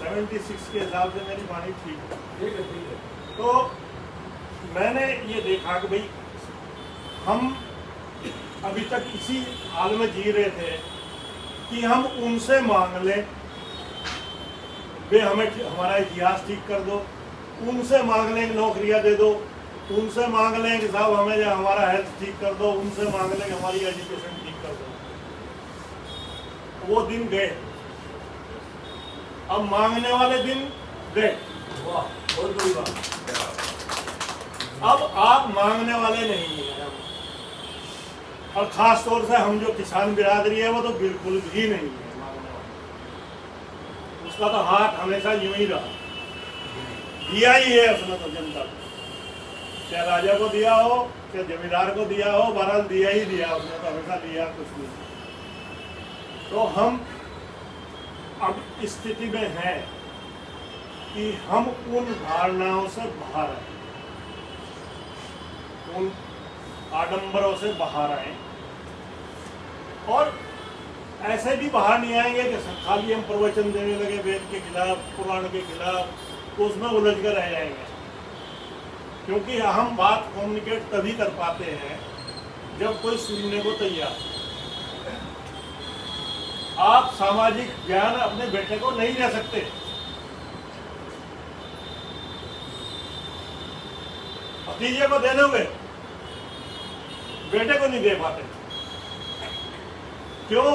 76 के हिसाब से मेरी वाणी ठीक है। तो मैंने ये देखा कि भाई हम अभी तक इसी हाल में जी रहे थे कि हम उनसे मांग लें वे हमें हमारा इतिहास ठीक कर दो, उनसे मांग लें नौकरियां दे दो, उनसे मांग लें कि साहब हमें हमारा हेल्थ ठीक कर दो, उनसे मांग लें कि हमारी एजुकेशन ठीक कर दो। वो दिन गए, अब मांगने वाले दिन गए। वाह, बहुत बड़ी बात। अब आप मांगने वाले नहीं हैं, और खास तौर से हम जो किसान बिरादरी है वो तो बिल्कुल भी नहीं है मांगने वाले। उसका तो हाथ हमेशा यूं ही रहा, दिया ही है उसने तो जनता को, चाहे राजा को दिया हो चाहे जमींदार को दिया हो, बहरहाल दिया ही दिया उसने, तो हमेशा दिया कुछ नहीं। तो हम अब स्थिति में हैं कि हम उन धारणाओं से बाहर आए, उन आडंबरों से बाहर आए, और ऐसे भी बाहर नहीं आएंगे कि खाली हम प्रवचन देने लगे वेद के खिलाफ, पुराण के खिलाफ, तो उसमें उलझ कर रह जाएंगे। क्योंकि हम बात कम्युनिकेट तभी कर पाते हैं जब कोई सुनने को तैयार। आप सामाजिक ज्ञान अपने बेटे को नहीं दे सकते, भतीजे को दे दोगे, बेटे को नहीं दे पाते। क्यों?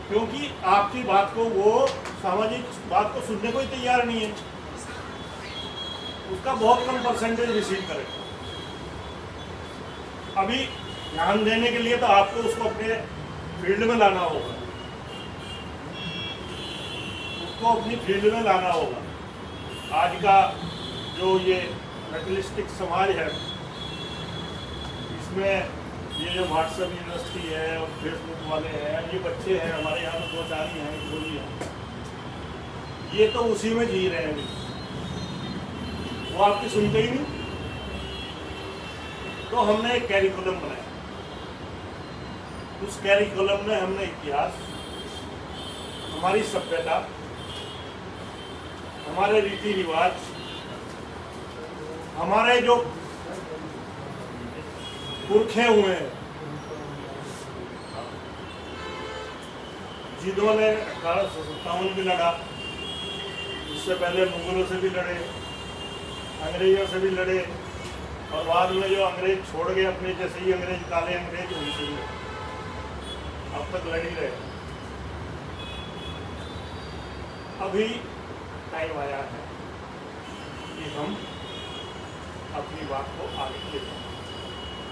क्योंकि आपकी बात को वो सामाजिक बात को सुनने को ही तैयार नहीं है, उसका बहुत कम परसेंटेज रिसीव करेगा। अभी ध्यान देने के लिए तो आपको उसको अपने फील्ड में लाना होगा, उसको अपनी फील्ड में लाना होगा। आज का जो ये मेटलिस्टिक समाज है, इसमें ये जो व्हाट्सएप यूनिवर्सिटी है और फेसबुक वाले हैं, ये बच्चे हैं हमारे यहाँ तो 2-4 ही हैं, 2 ही हैं, ये तो उसी में जी रहे हैं। वो आपकी सुनते ही नहीं। तो हमने एक कैरिकुलम बनाया, उस कैरिकुलम में हमने इतिहास, हमारी सभ्यता, हमारे रीति रिवाज, हमारे जो पुरखे हुए हैं, जिन्होंने 1857 भी लड़ा, उससे पहले मुगलों से भी लड़े, अंग्रेजों से भी लड़े, और बाद में जो अंग्रेज छोड़ गए अपने जैसे ही अंग्रेज, काले अंग्रेज, उनसे भी अब तक लड़ ही रहे। अभी टाइम आया है कि हम अपनी बात को आगे ले जाएं।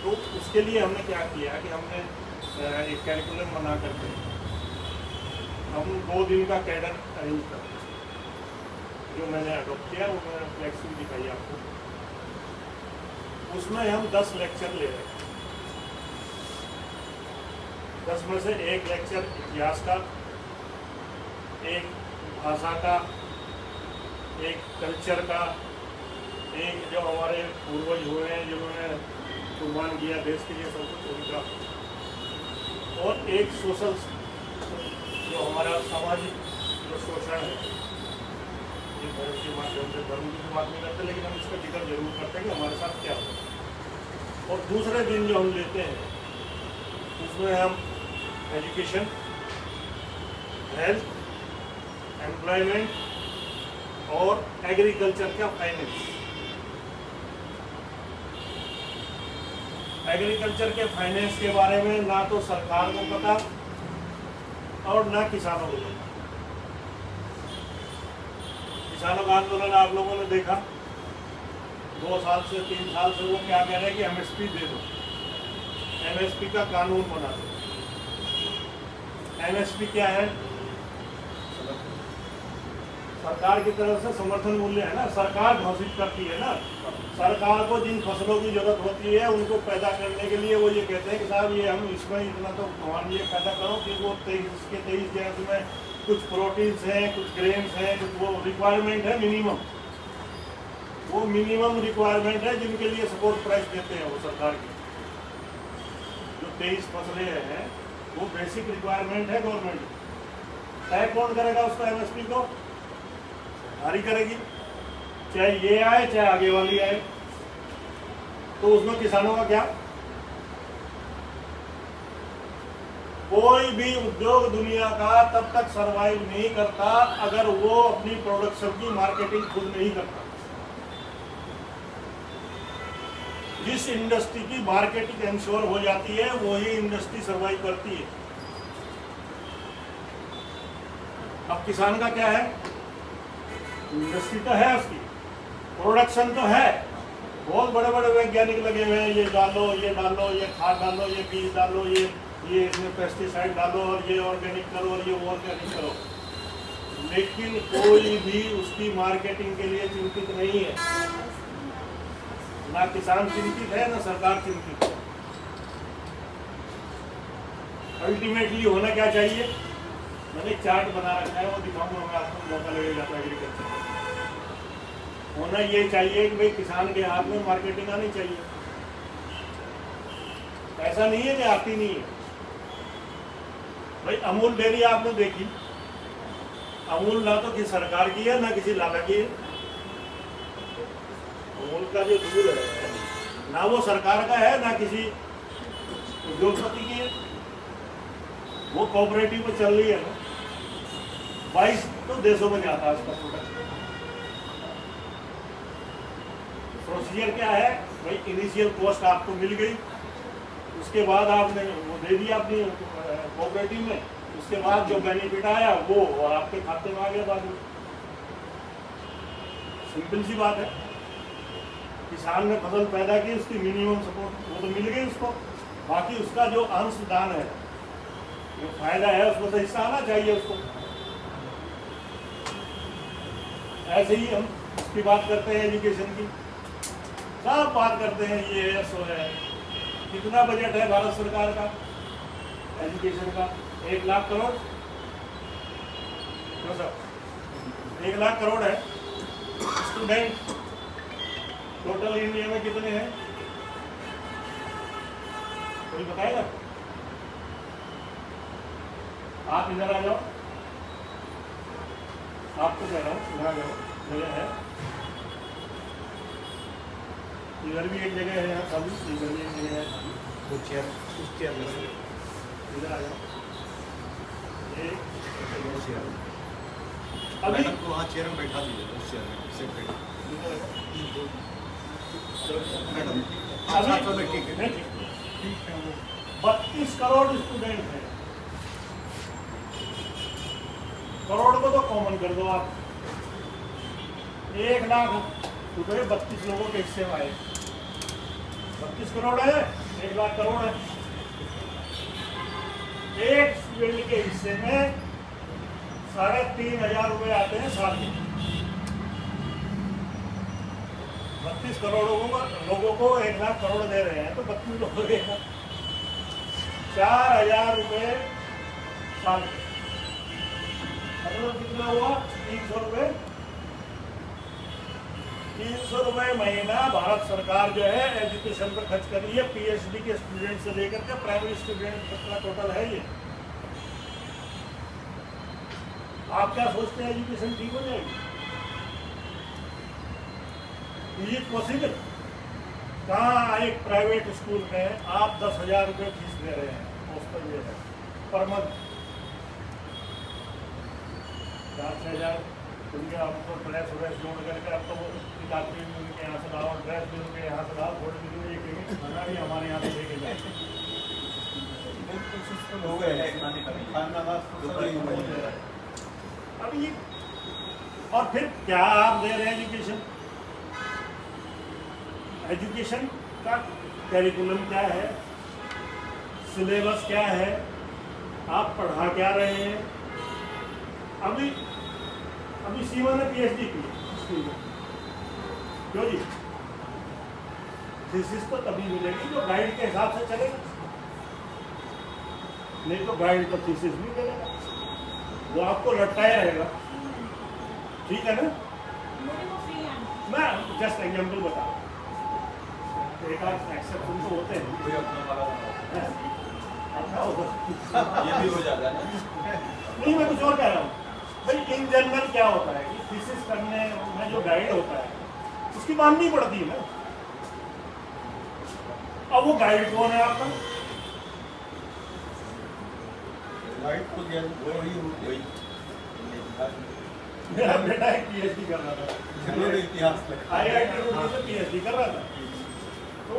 तो उसके लिए हमने क्या किया कि हमने एक कैरिकुलम बना करके हम 2 दिन का कैडर अरेंज करते हैं, जो मैंने अडोप्ट किया वो मैंने फ्लैक्स भी दिखाई आपको। उसमें हम 10 लेक्चर ले रहे हैं। 10 में से एक लेक्चर इतिहास का, एक भाषा का, एक कल्चर का, एक जो हमारे पूर्वज हुए हैं जिन्होंने कुर्बान किया देश के लिए सब कुछ उनका, और एक सोशल जो हमारा सामाजिक जो शोषण है, ये धर्म के माध्यम से, धर्म की बात नहीं करते लेकिन हम इसका जिक्र जरूर करते हैं कि हमारे साथ क्या होता है। और दूसरे दिन जो हम लेते हैं उसमें हम एजुकेशन, हेल्थ, एम्प्लॉयमेंट और एग्रीकल्चर का फाइनेंस। एग्रीकल्चर के फाइनेंस के बारे में ना तो सरकार को पता और ना किसानों को पता। किसानों का आंदोलन आप लोगों ने देखा, 2 साल से 3 साल से वो क्या कह रहे हैं कि एमएसपी दे दो, एमएसपी का कानून बना दो। एमएसपी क्या है? सरकार की तरफ से समर्थन मूल्य है ना, सरकार घोषित करती है ना। सरकार को जिन फसलों की जरूरत होती है उनको पैदा करने के लिए वो ये कहते हैं कि साहब ये हम इसमें इतना तो मान ये पैदा करो कि वो 23 के 23 गैस में कुछ प्रोटीन्स हैं, कुछ ग्रेन्स हैं, कुछ वो रिक्वायरमेंट है मिनिमम, वो मिनिमम रिक्वायरमेंट है जिनके लिए सपोर्ट प्राइस देते हैं वो सरकार की। जो 23 फसलें हैं वो बेसिक रिक्वायरमेंट है गवर्नमेंट। तय कौन करेगा उसका एमएसपी को? भारी करेगी, चाहे ये आए चाहे आगे वाली आए। तो उसमें किसानों का क्या? कोई भी उद्योग दुनिया का तब तक सरवाइव नहीं करता अगर वो अपनी प्रोडक्शन की मार्केटिंग खुद नहीं करता। जिस इंडस्ट्री की मार्केटिंग इंश्योर हो जाती है वही इंडस्ट्री सरवाइव करती है। अब किसान का क्या है? इंडस्ट्री तो है, उसकी प्रोडक्शन तो है, बहुत बड़े बड़े वैज्ञानिक लगे हुए हैं, ये डालो, ये डालो, ये खाद डालो, ये बीज डालो, ये इसमें पेस्टिसाइड डालो, और ये ऑर्गेनिक करो, और ये ऑर्गेनिक करो, लेकिन कोई भी उसकी मार्केटिंग के लिए चिंतित नहीं है। ना किसान चिंतित है, ना सरकार चिंतित है। अल्टीमेटली होना क्या चाहिए? मैंने एक चार्ट बना रखा है, वो दिखाऊंगा मैं आपको, मौका लगेगा तो एग्रीकल्चर। होना ये चाहिए कि भाई किसान के हाथ में मार्केटिंग आनी चाहिए। ऐसा नहीं है कि आती नहीं है। भाई अमूल डेयरी आपने देखी, अमूल ना तो किसी सरकार की है ना किसी लाला की है। अमूल का जो दूध है ना वो सरकार का है ना किसी उद्योगपति की है, वो कोऑपरेटिव में चल रही है ना। 22 तो देशों में जाता है उसका प्रोडक्ट। प्रोसीजर क्या है भाई? इनिशियल कॉस्ट आपको मिल गई, उसके बाद आपने वो दे दिया अपनी कोऑपरेटिव में, उसके बाद जो बेनिफिट आया वो आपके खाते में आ गया बाद में। सिंपल सी बात है। किसान ने फसल पैदा की, उसकी मिनिमम सपोर्ट वो तो मिल गई उसको, बाकी उसका जो अंशदान है, जो फायदा है, उसमें से हिस्सा आना चाहिए उसको। ऐसे ही हम इसकी बात करते हैं एजुकेशन की, सब बात करते हैं ये है सो है। कितना बजट है भारत सरकार का एजुकेशन का? 1 लाख करोड़। क्यों सर? 1 लाख करोड़ है। स्टूडेंट टोटल इंडिया में कितने हैं कोई बताएगा? आप इधर आ जाओ, आपको कह रहा हूँ इधर आ जाओ। जगह है, इधर भी एक जगह है, यहाँ खाली, इधर भी एक जगह है खाली। कुछ चेयर इधर आ जाओ। अभी तो वहाँ चेयर में बैठा दीजिए, उस चेयर में सेपरेट। मैडम अभी ठीक है, 32 करोड़ स्टूडेंट हैं। करोड़ को तो कॉमन कर दो आप। 1 लाख रुपए 32 लोगों के हिस्से में आए। 32 करोड़ है, 1 लाख करोड़ है। एक स्टूडेंट के हिस्से में 3,500 रुपए आते हैं साल में। 32 करोड़ लोगों को 1 लाख करोड़ दे रहे हैं, तो 32 लोगों के 4,000 रुपए साल में। मतलब कितना हुआ? 300 रुपए। 300 रुपए महीना भारत सरकार जो है एजुकेशन पर खर्च कर रही है। पीएचडी के स्टूडेंट से लेकर के प्राइमरी स्टूडेंट का टोटल है ये। आप क्या सोचते हैं, एजुकेशन ठीक हो जाएगी? ये पॉसिबल? कहाँ एक प्राइवेट स्कूल में आप 10,000 रुपये फीस दे रहे हैं, हॉस्टल ये है पर मंथ। 4-6 हज़ार उनके आपको ड्रेस व्रेस जोड़ करके अब तो वो किताब भी उनके यहाँ से लाओ, ड्रेस भी उनके यहाँ से लाओ, थोड़ी भी ये कहेंगे खाना भी हमारे यहाँ से लेके जाए। हो गए खाना अब ये और फिर क्या आप दे रहे हैं एजुकेशन? एजुकेशन का कैरिकुलम क्या है, सिलेबस क्या है, आप पढ़ा क्या रहे हैं? अभी सीमा ने पीएचडी की, क्यों जी? थीसिस तो तभी मिलेगी जो गाइड के हिसाब से चलेगा, नहीं तो गाइड तो थीसिस नहीं मिलेगा, वो आपको लटकाया रहेगा। ठीक है ना? मैं जस्ट एग्जाम्पल बता रहा हूँ, एक आध एक्सेप्शन तो होते हैं। ये भी हो जाता है। नहीं, मैं कुछ और कह रहा हूँ। भाई इन जनरल क्या होता है कि थीसिस करने में जो गाइड होता है उसकी माननी पड़ती है ना। अब वो गाइड कौन है आपका? लाइट तो दिया वही मेरा बेटा एक पीएचडी कर रहा था, जिन्होंने इतिहास लिखा IIT रुड़की से पीएचडी कर रहा था। तो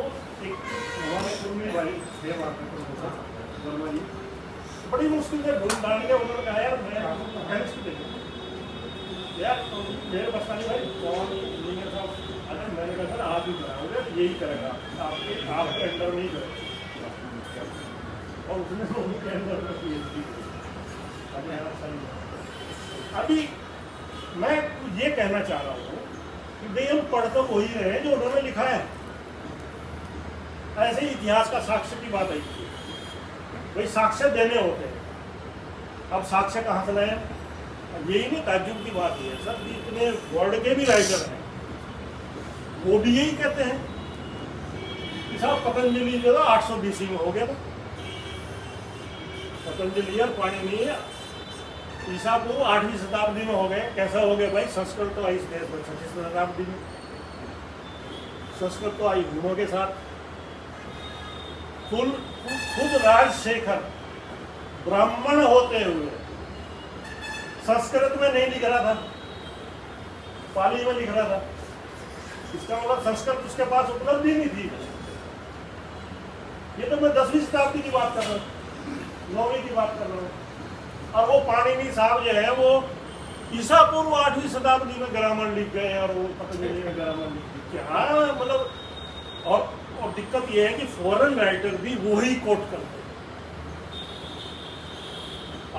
एक उन्होंने उर्मी भाई थे वहाँ पे प्रोफेसर वर्मा जी, बड़ी मुश्किल से ढूंढ ढांड के उन्होंने कहा यार मैं केमिस्ट्री देखूँ यार, तो मेरे बस्तानी भाई कौन इंजीनियर साहब? अरे मैंने कहा सर आप ही कराओगे, यही करेगा आपके अंडर में ही करेगा। और उसने तो उनके अंदर में पीएचडी की। अभी मैं ये कहना चाह रहा हूँ कि भाई हम पढ़ तो वही रहे हैं जो उन्होंने लिखा है। ऐसे ही इतिहास का साक्ष्य की बात आई थी, भाई साक्ष्य देने होते हैं। अब साक्ष्य कहाँ से लाए? यही नहीं ताज्जुब की बात है सर, इतने वर्ल्ड के भी राइटर हैं वो भी यही कहते हैं कि साहब पतंजलि जो था 800 BC में हो गया था। पतंजलि और पाणिनि ईसा को 8वीं शताब्दी में हो गए। कैसा हो गया भाई? संस्कृत तो आई इस देश में 26वीं शताब्दी में, संस्कृत तो आई हुनों के साथ। खुद राजशेखर ब्राह्मण होते हुए संस्कृत में नहीं लिख रहा था, पाली में लिख रहा था। इसका मतलब संस्कृत उसके पास उपलब्ध ही नहीं थी। ये तो मैं 10वीं शताब्दी की बात कर रहा हूँ, 9वीं की बात कर रहा हूँ। और वो पाणिनि साहब जो है वो ईसा पूर्व 8वीं शताब्दी में ग्रामर लिख गए और वो पतंजलि में ग्रामर लिख गए। हाँ मतलब और दिक्कत ये है कि फॉरेन राइटर भी वही कोट करते हैं।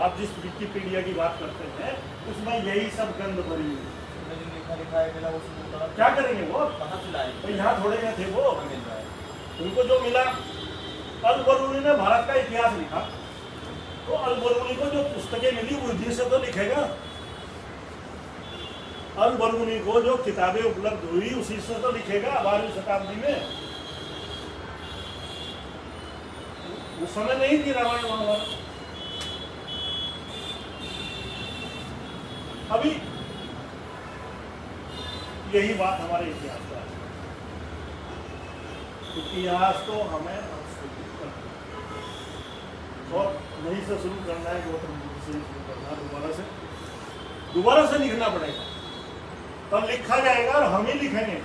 आप जिस विकिपीडिया की बात करते हैं उसमें यही सब गंद भरी हुई है। क्या करेंगे वो? तो यहाँ थोड़े में थे वो, उनको जो मिला। अल-बरूनी ने भारत का इतिहास लिखा, तो अल-बरूनी को जो पुस्तकें मिली उसी से तो लिखेगा। अल-बरूनी को जो किताबें उपलब्ध हुई उसी से तो लिखेगा 12वीं शताब्दी में। उस समय नहीं थी रामायण महाभारत। अभी यही बात हमारे इतिहास का है। इतिहास तो हमें और वहीं से शुरू करना है, गौतम बुद्ध से शुरू करना है, दोबारा से लिखना पड़ेगा। तब लिखा जाएगा और हम ही लिखेंगे,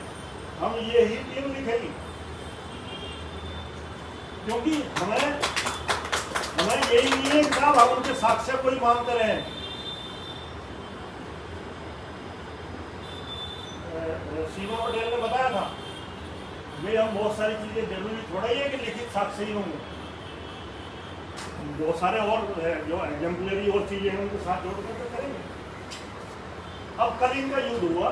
हम ये ही टीम लिखेंगे। क्योंकि हमें यही नहीं है कि साहब हम उनके साक्ष्य को ही मानते रहे। सीमा पटेल ने बताया था भाई हम बहुत सारी चीजें जरूरी थोड़ा ही है कि लिखित साक्ष्य ही होंगे, बहुत सारे और जो एग्जाम्पलरी और चीजें हैं उनके साथ जोड़ कर करेंगे। अब कलिंग का युद्ध हुआ,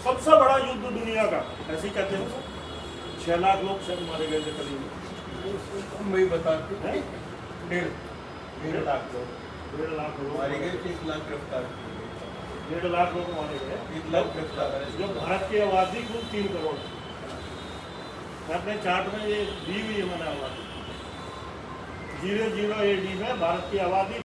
सबसे बड़ा युद्ध दुनिया का, ऐसे ही कहते हैं। 6 लाख लोग शायद मारे गए थे कलिंग में। वही बताते हैं 1.5 लाख लोग 1.5 लाख लोग मारे गए, 1 लाख गिरफ्तार किए गए। 1.5 लाख लोग मारे गए। 1 लाख गिरफ्तार। जो भारत की आबादी कुल 3 करोड़। मैं अपने चार्ट में ये दी हुई है मैंने आबादी 00 AD में भारत की आबादी